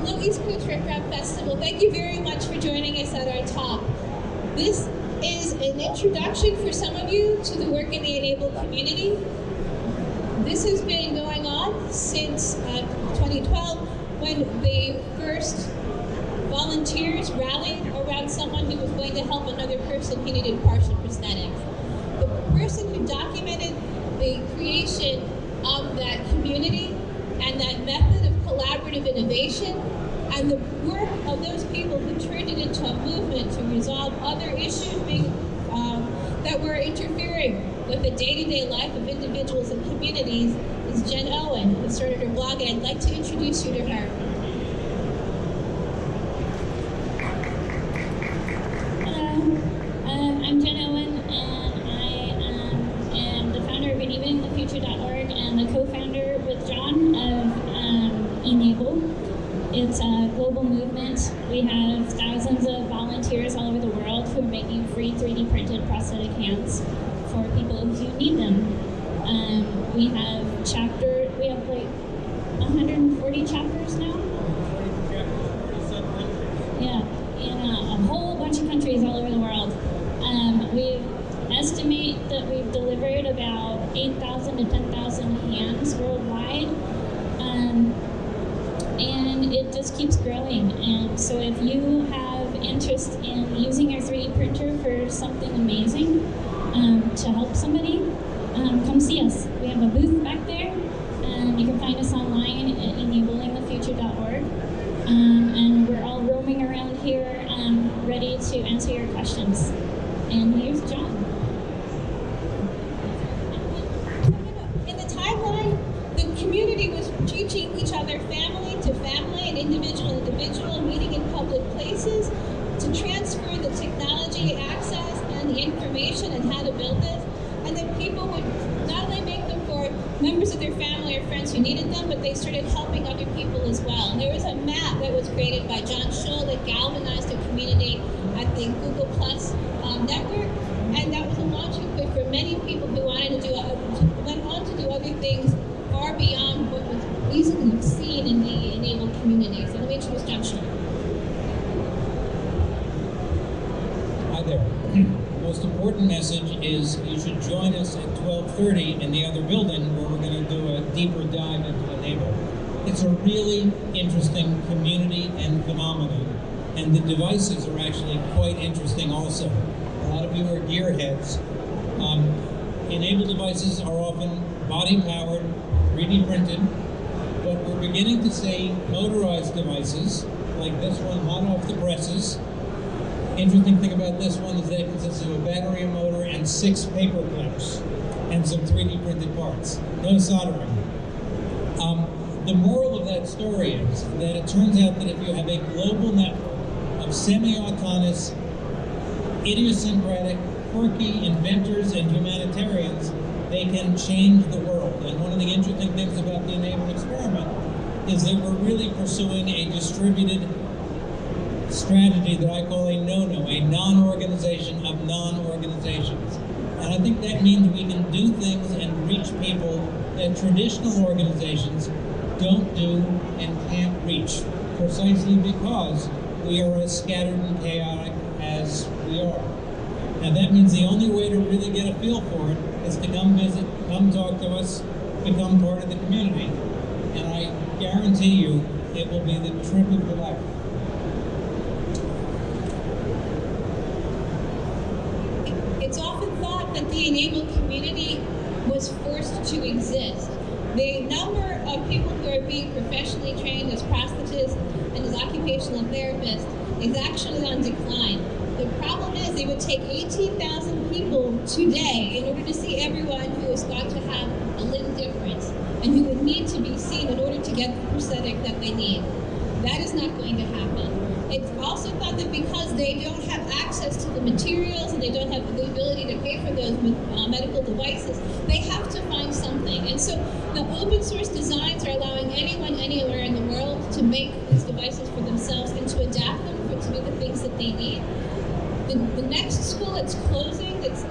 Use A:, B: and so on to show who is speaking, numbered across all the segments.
A: Hello, East Coast Riff Raff Festival. Thank you very much for joining us at our talk. This is an introduction for some of you to the work in the eNable community. This has been going on since 2012, when the first volunteers rallied around someone who was going to help another person who needed partial prosthetics. The person who documented the creation of that community and that method of collaborative innovation and the work of those people who turned it into a movement to resolve other issues that were interfering with the day-to-day life of individuals and communities is Jen Owen, who started her blog, and I'd like to introduce you to her.
B: Hello, I'm Jen Owen, and I am the founder of eNableingthefuture.org and the co-founder with John of eNable. It's a global movement. We have thousands of volunteers all over the world who are making free 3D printed prosthetic hands for people who need them. We have like 140 chapters now. Yeah, in a whole bunch of countries all over the world. We estimate that we've delivered about 8,000 to 10,000 hands worldwide. And it just keeps growing. And so if you have interest in using your 3D printer for something amazing to help somebody, come see us. We have a booth back there. You can find us online at eNableingthefuture.org. And we're all roaming around here ready to answer your questions. And here's John.
A: In the timeline, the community was teaching each other family to family and individual to individual, meeting in public places to transfer the technology access and the information and how to build this. And then people would not only make them for members of their family or friends who needed them, but they started helping other people as well. And there was a map that was created by John Schull that galvanized a community at the Google Plus network. And that was a launching point for many people who wanted to went on to do other things far beyond what was easily seen in the eNable community. So let me introduce John Schull.
C: Hi there. The most important message is you should join us at 12:30 in the other building, where we're going to do a deeper dive into eNable. It's a really interesting community and phenomenon, and the devices are actually quite interesting also. A lot of you are gearheads. eNable devices are often body-powered, 3D printed, but we're beginning to see motorized devices, like this one hot off the presses. Interesting thing about this one is that it consists of a battery, a motor, and 6 paper clips, and some 3D printed parts. No soldering. The moral of that story is that it turns out that if you have a global network of semi-autonomous, idiosyncratic, quirky inventors and humanitarians, they can change the world. And one of the interesting things about the eNable experiment is that we're really pursuing a distributed strategy that I call a no-no, a non-organization of non-organizations. And I think that means we can do things and reach people that traditional organizations don't do and can't reach, precisely because we are as scattered and chaotic as we are. Now that means the only way to really get a feel for it is to come visit, come talk to us, become part of the community. And I guarantee you it will be the trip of your life.
A: It's often thought that the eNable community was forced to exist. The number of people who are being professionally trained as prosthetists and as occupational therapists is actually on decline. The problem is it would take 18,000 people today in order to see everyone who is thought to have a limb difference and who would need to be seen in order to get the prosthetic that they need. That is not going to happen. It's also thought that because they don't have access to the materials and they don't have the ability to pay for those medical devices, they have to find something. And so the open source designs are allowing anyone anywhere in the world to make these devices for themselves and to adapt them to do the things that they need. The next school that's closing, that is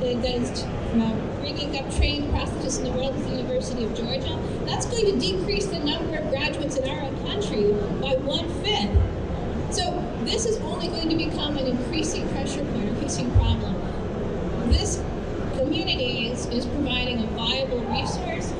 A: bringing up trained prosthetists in the world, is the University of Georgia. That's going to decrease the number of graduates in our own country by 1/5. this is only going to become an increasing pressure point, increasing problem. This community is providing a viable resource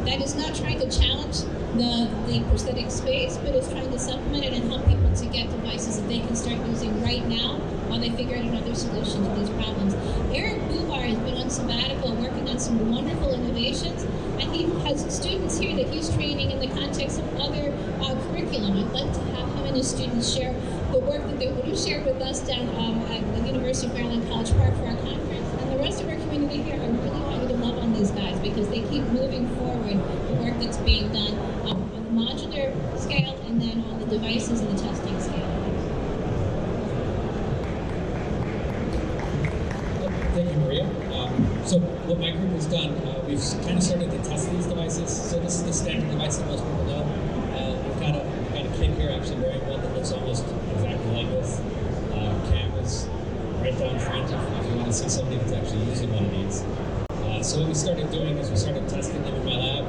A: that is not trying to challenge the prosthetic space, but is trying to supplement it and help people to get devices that they can start using right now while they figure out another solution to these problems. Eric Buvar has been on sabbatical working on some wonderful innovations, and he has students here that he's training in the context of other curriculum. I'd like to have him and his students share the work that they would have shared with us down at the University of Maryland College Park for our conference. And the rest of our community here, I really want you to love on these guys because they keep moving forward the work that's being done on the modular scale and then on the devices and the testing scale.
C: Thank you, Maria. So what my group has done, we've kind of started to test these devices. So this is the standard device that most people know. We've got a kid here actually wearing one that looks almost exactly like this. Cameras right down front if you want to see somebody that's actually using one of these. So what we started doing is we started testing them in my lab,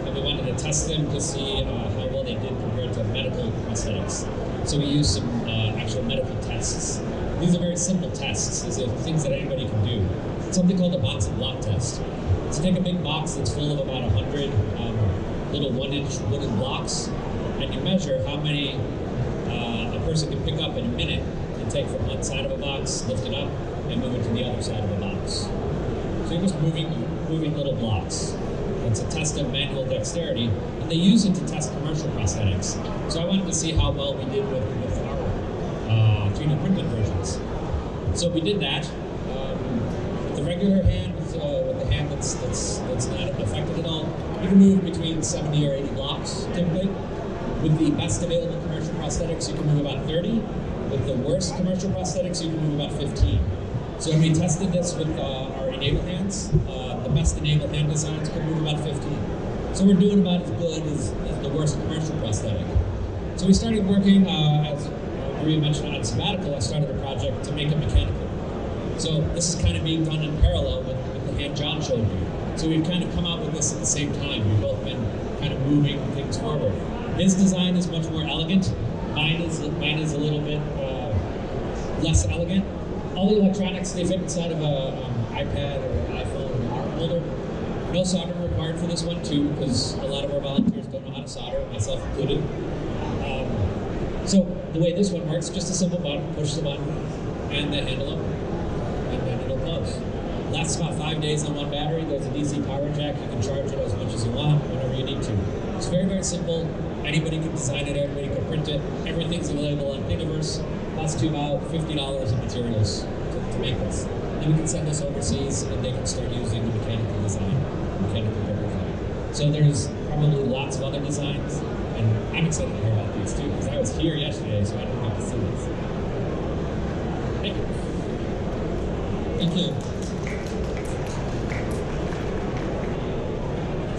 C: and we wanted to test them to see how well they did compared to medical prosthetics. So we used some actual medical tests. These are very simple tests. These are things that anybody can do. It's something called the box and block test. So take a big box that's full of about 100 little 1-inch wooden blocks, and you measure how many a person can pick up in a minute and take from one side of a box, lift it up, and move it to the other side of a box. So you're just moving little blocks. It's a test of manual dexterity, and they use it to test commercial prosthetics. So I wanted to see how well we did with our 3D printed versions. So we did that. With the regular hand, with the hand that's not affected at all, you can move between 70 or 80 blocks typically. With the best available commercial prosthetics, you can move about 30. With the worst commercial prosthetics, you can move about 15. So when we tested this with our eNable hands, the best eNable hand designs could move about 15. So we're doing about as good as the worst commercial prosthetic. So we started working, as Maria mentioned on sabbatical, I started a project to make it mechanical. So this is kind of being done in parallel with the hand John showed you. So we've kind of come out with this at the same time. We've both been kind of moving things forward. His design is much more elegant. Mine is a little bit less elegant. All the electronics, they fit inside of an iPad or iPhone or arm holder. No soldering required for this one too, because a lot of our volunteers don't know how to solder, myself included. So the way this one works, just a simple button, push the button, and the handle up, and then it'll close. Lasts about 5 days on one battery. There's a DC power jack. You can charge it as much as you want, whenever you need to. It's very, very simple. Anybody can design it, everybody can print it. Everything's available on Thingiverse. Costs you about $50 in materials to make this. Then we can send this overseas, and they can start using the mechanical design, mechanical design. So there's probably lots of other designs, and I'm excited to hear about these too, because I was here yesterday, so I didn't get to see this. Thank you.
D: Thank you.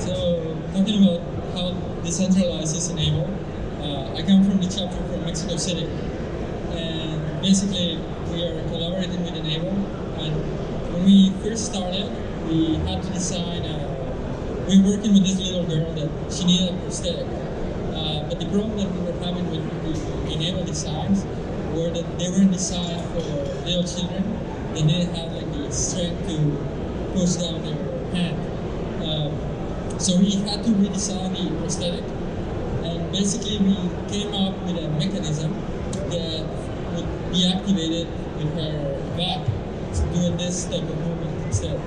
D: So, talking about how decentralized is eNable, I come from the chapter from Mexico City, and basically we are collaborating with eNable. And when we first started, we had to design. We were working with this little girl that she needed a prosthetic, but the problem that we were having with the eNable designs were that they weren't designed for little children. They didn't have like the strength to push down their hand. So we had to redesign the prosthetic, and basically we came up with a mechanism that would be activated with her back, doing this type of movement instead,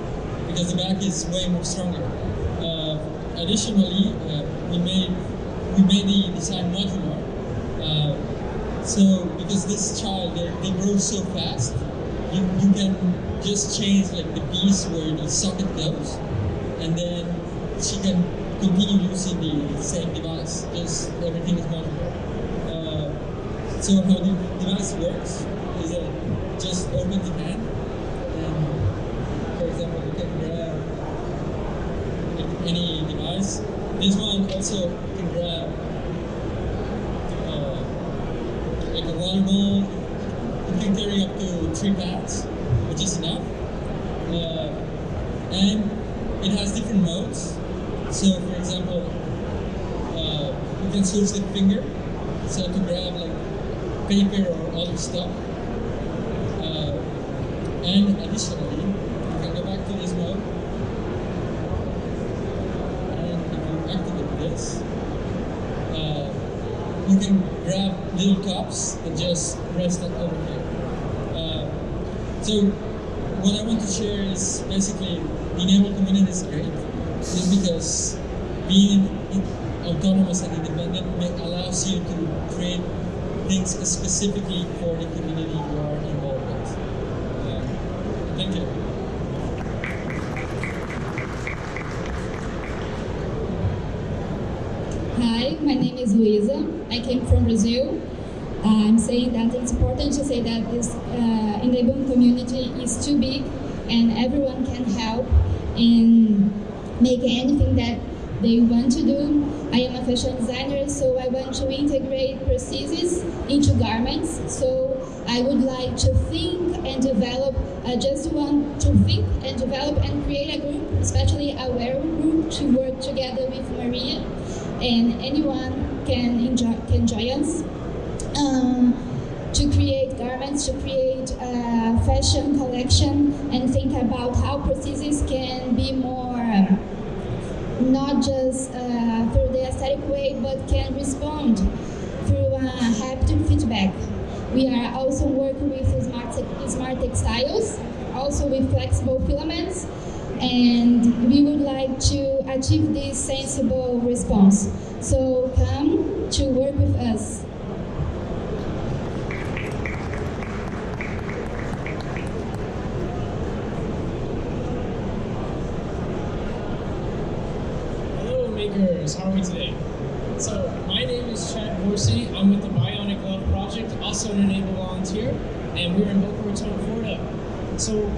D: because the back is way more stronger. Additionally, we made the design modular. So because this child, they grow so fast, you can just change like the piece where the socket goes, and then she can continue using the same device, just everything is modular. So how the device works is that it just opens the hand, and for example, you can grab any device. This one also can grab like a water ball. It can carry up to 3 pounds, which is enough. And it has different modes. So, for example, you can switch the finger. So to grab like paper or other stuff. And additionally, you can go back to this mode, and if you activate this, you can grab little cups and just rest it over here. So what I want to share is basically the eNable community is great, just because being autonomous and independent allows you to create things specifically for the community you are involved with. Thank you.
E: Hi, my name is Luisa. I came from Brazil. I'm saying that it's important to say that this eNable community is too big and everyone can help in making anything that they want to do. I am a fashion designer, so I want to integrate prostheses into garments. So I would like to think and develop, just want to think and develop and create a group, especially a wearable group, to work together with Maria, and anyone can join us. To create garments, to create a fashion collection, and think about how prostheses can be more, not just through the aesthetic way, but can respond through haptic feedback. We are also working with smart textiles, also with flexible filaments, and we would like to achieve this sensible response. So come to work with us.
F: How are we today? So, my name is Chad Horsey. I'm with the Bionic Glove Project, also an eNable volunteer, and we're in Boca Raton, Florida. So,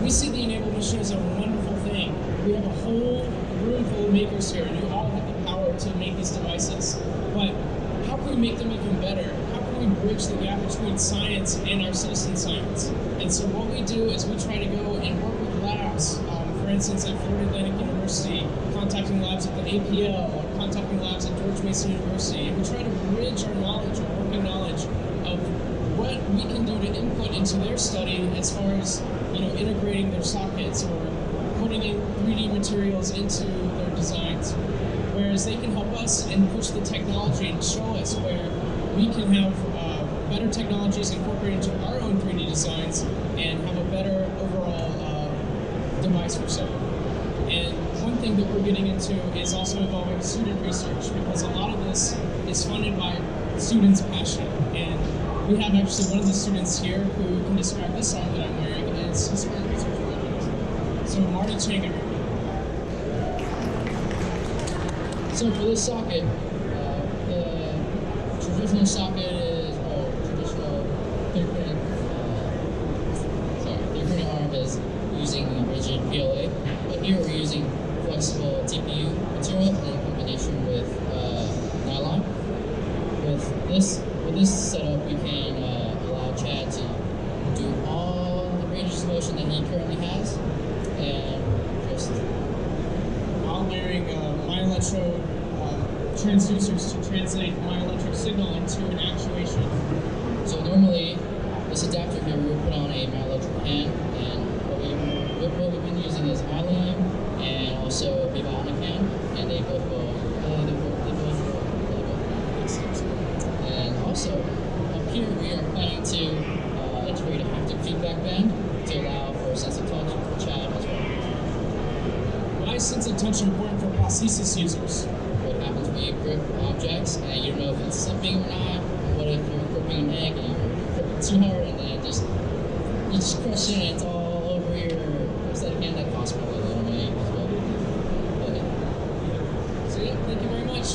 F: we see the eNable mission as a wonderful thing. We have a whole room full of makers here, and you all have the power to make these devices. But how can we make them even better? How can we bridge the gap between science and our citizen science? And so what we do is we try to go and work with labs. For instance, at Florida Atlantic University, contacting labs at the APL, or contacting labs at George Mason University, and we try to bridge our knowledge, our working knowledge, of what we can do to input into their study as far as, integrating their sockets or putting in 3D materials into their designs. Whereas they can help us and push the technology and show us where we can have better technologies incorporated into our own 3D designs and have a better overall device for sale. And one thing that we're getting into is also involving student research, because a lot of this is funded by students' passion. And we have actually one of the students here who can describe this song that I'm wearing, and it's his current research project. So Marty Chang, everybody.
G: So for this socket, the traditional socket is, traditional 3D printed arm is using rigid PLA, but here we're using flexible TPU material in combination with nylon. With this setup, we can allow Chad to do all the ranges of motion that he currently has, and just
F: I'm wearing myoelectrode transducers to translate myoelectric signal into an actuation.
G: So normally, this adapter here, we would put on a myoelectric pan, and what we've been using is allium and also a bionic hand, and they both go really well. And also, up here we are planning to integrate a haptic feedback band to allow for a sense of touch for Chad as well.
F: Why is sense of touch important for prosthesis users?
G: What happens when you grip objects and you don't know if it's slipping or not? What if you're gripping an egg and you're gripping too hard and then you just crush it and it's all over your prosthetic hand? That costs probably a little money as well.
F: So yeah, thank you very much.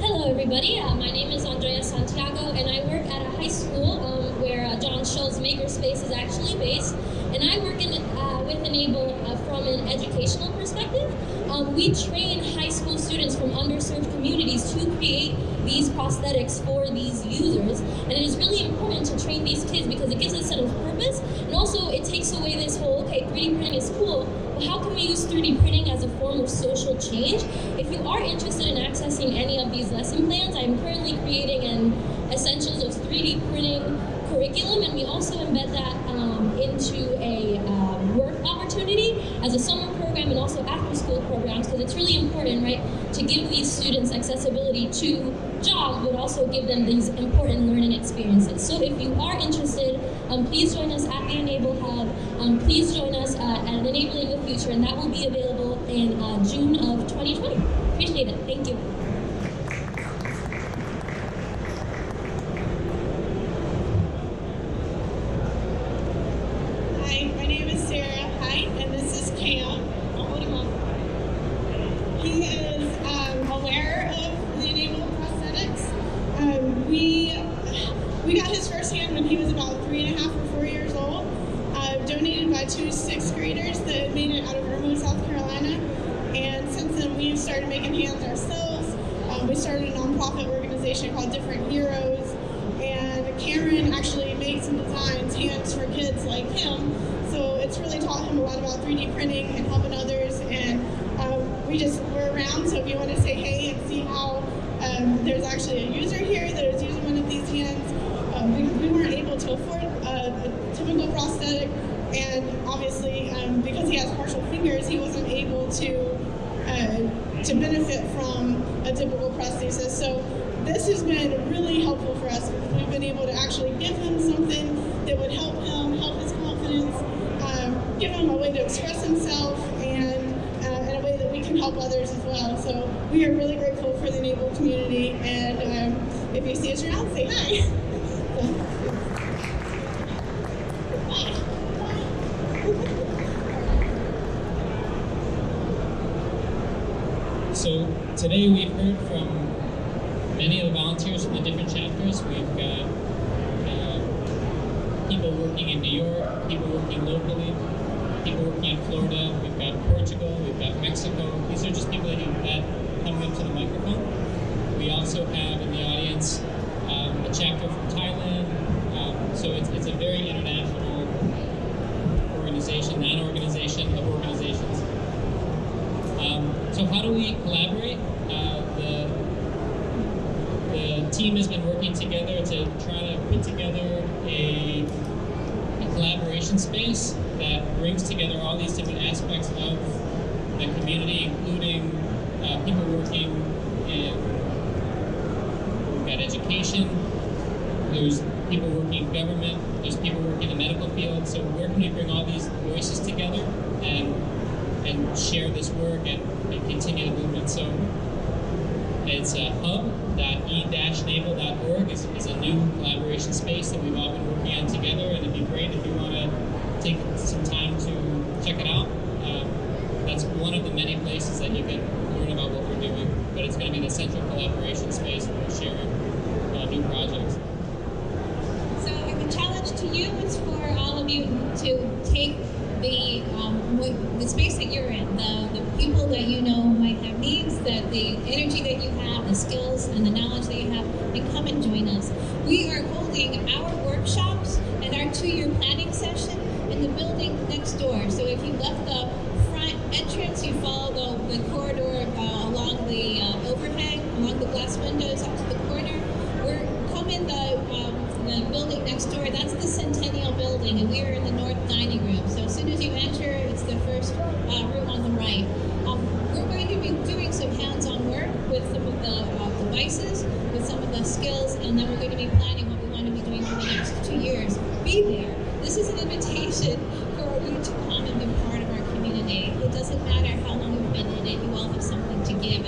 H: Hello everybody, my name is Andrea Santiago and I work at a high school where John Shull's Makerspace is actually based, and I work with eNable from an educational perspective. We train high school students from underserved communities to create these prosthetics for these users, and it is really important to train these kids because it gives us a sense of purpose, and also it takes away this whole, okay, 3D printing is cool, but how can we use 3D printing as a form of social change? If you are interested in accessing any of these lesson plans, I'm currently creating an Essentials of 3D Printing curriculum, and we also embed that into a work opportunity as a summer program and also after school programs, because it's really important, right, to give these students accessibility to jobs, but also give them these important learning experiences. So if you are interested, please join us at the eNable Hub. Please join us at Enabling the Future, and that will be available in June of 2020. Appreciate it. Thank you.
I: Hi, my name is Sarah. Hi, and this is Cam. I'll hold him up. He is aware of the eNable prosthetics. We got his first hand when he was about 3.5 or 4 years old. Donated by 2 6th graders that made it out of Irmo, South Carolina. And since then, we've started making hands ourselves. We started a nonprofit organization called Different Heroes. And Cameron actually makes and designs hands for kids like him. So it's really taught him a lot about 3D printing and helping others. And we're around, so if you want to say hey and see how there's actually a user here that is using one of these hands. We weren't able to afford a typical prosthetic, and obviously because he has partial fingers, he wasn't able to benefit from a typical prosthesis. So this has been really helpful for us. We've been able to actually give him something that would help him, help his confidence, give him a way to express himself, and in a way that we can help others as well. So we are really grateful for the eNable community, and if you see us around, say hi.
C: So today we've heard from many of the volunteers from the different chapters. We've got people working in New York, people working locally, people working in Florida, we've got Portugal, we've got Mexico. These are just people that you've had coming up to the microphone. We also have in the audience a chapter from Thailand. So it's a very international organization, an organization of organizations. So how do we collaborate? The team has been working together to try to put together a collaboration space that brings together all these different aspects of the community, including people working in, we've got education, there's people working in government, there's people working in the medical field. So where can we bring all these voices together and share this work and continue the movement? So it's hub.e-enable.org is a new collaboration space that we've all been working on together, and it'd be great if you want to take some time to check it out. That's one of the many places that you can learn about what we're doing, but it's going to be the central collaboration space where we're sharing new projects.
A: So the challenge to you is for all of you to take the space that you're in, the people that you know might have needs, that the energy that you have, the skills and the knowledge that you have, and come and join us. We are holding our workshops and our 2-year planning session in the building next door. So if you left the front entrance, you follow the corridor along the overhang, along the glass windows up to the corner. We're coming the building next door. That's the Centennial Building, and we are in the North Dining Room. So as soon as you enter, it's the first room on the right. We're going to be doing some hands-on work with some of the devices, with some of the skills, and then we're going to be planning what we want to be doing for the next 2 years. Be there. This is an invitation for you to come and be part of our community. It doesn't matter how long you've been in it, you all have something to give.